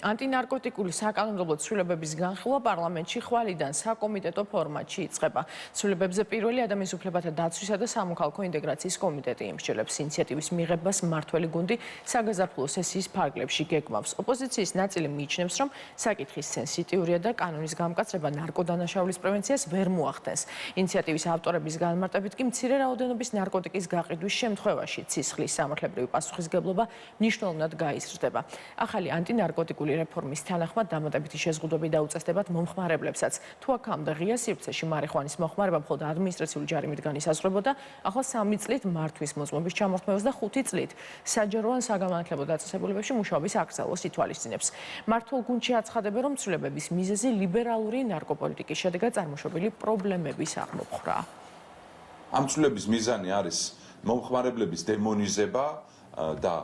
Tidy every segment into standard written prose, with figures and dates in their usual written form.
ანტინარკოტიკული საკანონმდებლო ცვლილებების განხილვა პარლამენტში ხვალიდან საკომიტეტო ფორმატში იწყება. ცვლილებებზე პირველი ადამიანის უფლებათა დაცვისა და სამოქალაქო ინტეგრაციის კომიტეტი იმსჯელებს. ინიციატივის მიღებას მმართველი გუნდი საგაზაფხულო სესიის ფარგლებში გეგმავს. ოპოზიციის ნაწილი მიიჩნევს, რომ საკითხის სენსიტიურია და კანონის გამკაცრება ნარკოდანაშაულის პრევენციას ვერ მოახდენს. ინიციატივის ავტორების განმარტებით კი მცირე რაოდენობის ნარკოტიკის გაყიდვის შემთხვევაში ცისხლის სამართლებრივი პასუხისგებლობა მნიშვნელოვნად გაიზრდება. ახალი ანტინარკოტიკული რეფორმის თანახმად დამატებითი შეზღუდვები დაუწესდებათ მომხმარებლებსაც. თუ აქამდე ღია სივრცეში მარიხუანის მოხმარება მხოლოდ ადმინისტრაციული ჯარიმით განისაზღვრებოდა, ახლა 3 წლით მართვის მოწმობის ჩამორთმევას და 5 წლით საჯარო ან საგამანათლებლო დაწესებულებებში მუშაობის აკრძალვას ითვალისწინებს. მმართველ გუნდში აცხადებენ, რომ ცვლილებების მიზეზი ლიბერალური ნარკოპოლიტიკის შედეგად წარმოშობილი პრობლემების აღმოფხვრა. ამ ცვლილების მიზანი არის მომხმარებლების დემონიზება და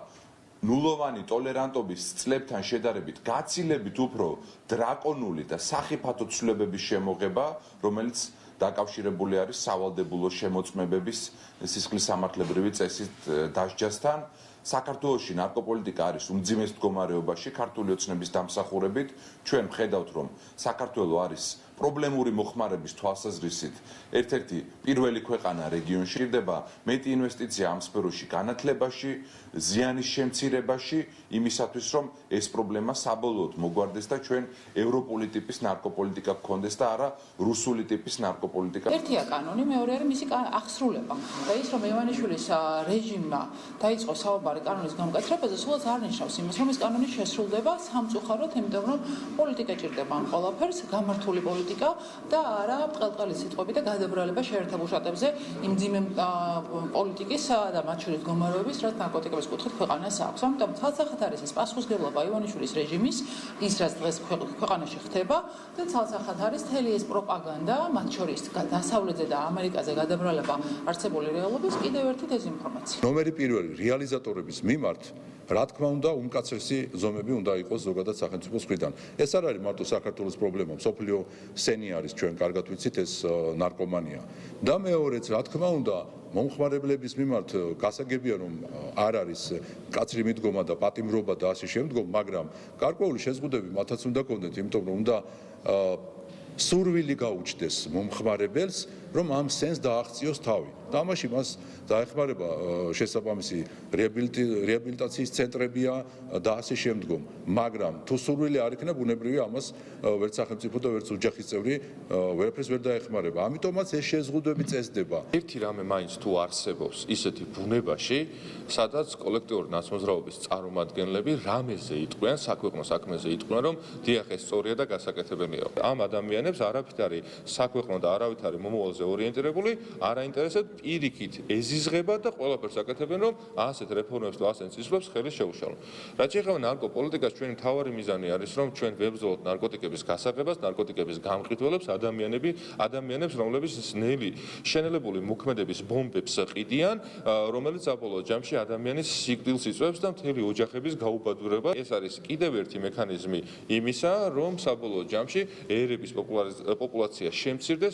ნულოვანი ტოლერანტობის წლებთან შედარებით გაცილებით უფრო დრაკონული და სახიფათო ცვლილებების შემოღება, რომელიც დაკავშირებული არის სავალდებულო შემოწმებების სისხლის სამართლებრივი წესით დასჯასთან. საქართველოში ნარკოპოლიტიკა არის უმძიმეს მდგომარეობაში ქართული ოცნების დამსახურებით. ჩვენ ვხედავთ, რომ საქართველო არის პრობლემური მოხმარების თვალსაზრისით ერთ-ერთი პირველი ქვეყანა რეგიონში. ხდება მეტი ინვესტიცია ამ სფეროში განათლებაში, ზიანის შემცირებაში, იმისათვის, რომ ეს პრობლემა საბოლოოდ მოგვარდეს და ჩვენ ევროპული ტიპის ნარკოპოლიტიკა გქონდეს და არა რუსული ტიპის ნარკოპოლიტიკა. ერთია კანონი, მეორე არის მისი აღსრულება. და ის რომ ივანიშვილის რეჟიმმა დაიწყო საუბარი კანონის გამკაცრებაზე, სულაც არ ნიშნავს იმას, რომ ეს კანონი შესრულდება სამწუხაროდ, იმიტომ რომ პოლიტიკა ჭირდება ამ ყველაფერს, გამართული პოლიტიკა და არა ბრწყინვალე სიტყვები და გადაბრალება შეერთებულ შტატებზე იმ ძიმე პოლიტიკის და მათ შორის მდგომარეობის, რაც ნარკოტიკების კუთხით ქვეყანას აქვს. ამიტომ ცალსახად არის ეს პასუხისმგებლობა ივანიშვილის რეჟიმის, ის რაც დღეს ქვეყანაში ხდება და ცალსახად არის მთელი ეს პროპაგანდა, მათ შორის დასავლეთზე და ამერიკაზე გადაბრალება არსებული რეალობის კიდევ ერთი დეზინფორმაცია. ნომერი პირველი რეალიზატორების მიმართ რა თქმა უნდა, უმკაცრესი ზომები უნდა იყოს ზოგადად სახელმწიფოს მხრიდან. ეს არ არის მარტო საქართველოს პრობლემა, მსოფლიო სენი არის, ჩვენ კარგად ვიცით ეს ნარკომანია. და მეორეც, რა თქმა უნდა, მომხმარებლების მიმართ გასაგებია, რომ არ არის კაცრი მიდგომა და პატიმრობა და ასე შემდგომ, მაგრამ გარკვეული შეზღუდვები მათაც უნდა კონდეთ, იმიტომ რომ უნდა სურვილი გაუჩნდეს მომხმარებელს, რომ ამ სენს დააღწიოს თავი. და ამაში მას დაეხმარება შესაბამისი რეაბილიტაციის ცენტრებია და ასე შემდგომ. მაგრამ თუ სურვილი არ იქნება, ბუნებრივია ამას ვერც სახელმწიფო და ვერც ოჯახის წევრი ვერაფერს ვერ დაეხმარება. ამიტომაც ეს შეზღუდვები წესდება. ერთი რამე მაინც თუ არსებობს ისეთი ბუნებაში, სადაც კოლექტიური ნაცმოძრაობის წარმომადგენლები რამეზე იტყვიან, საქვეყნო საქმეზე იტყვიან, რომ დიახ, ეს სწორია და გასაკეთებელია. ამ ადამიანებს არავით არის საქვეყნო და არავით არის მომავალზე ორიენტირებული, არა ინტერესებს პირიქით ეზიზღება და ყველაფერს აკეთებენ, რომ ასეთ რეფორმებს და ასეთ ცისფლებს ხელი შეუშალონ. რაც ეხება ნარკოპოლიტიკას, ჩვენი მთავარი მიზანი არის, რომ ჩვენ ვებრძოლოთ ნარკოტიკების გასაღებას, ნარკოტიკების გამყიდველებს, ადამიანებს, რომლებიც ნელი შენელებული მოქმედების ბომბებს ყიდიან, რომელიც საბოლოო ჯამში ადამიანის სიკვდილს იწვევს და მთელი ოჯახების გაუბადურება. ეს არის კიდევ ერთი მექანიზმი იმისა, რომ საბოლოო ჯამში ერების პოპულაცია შემცირდეს.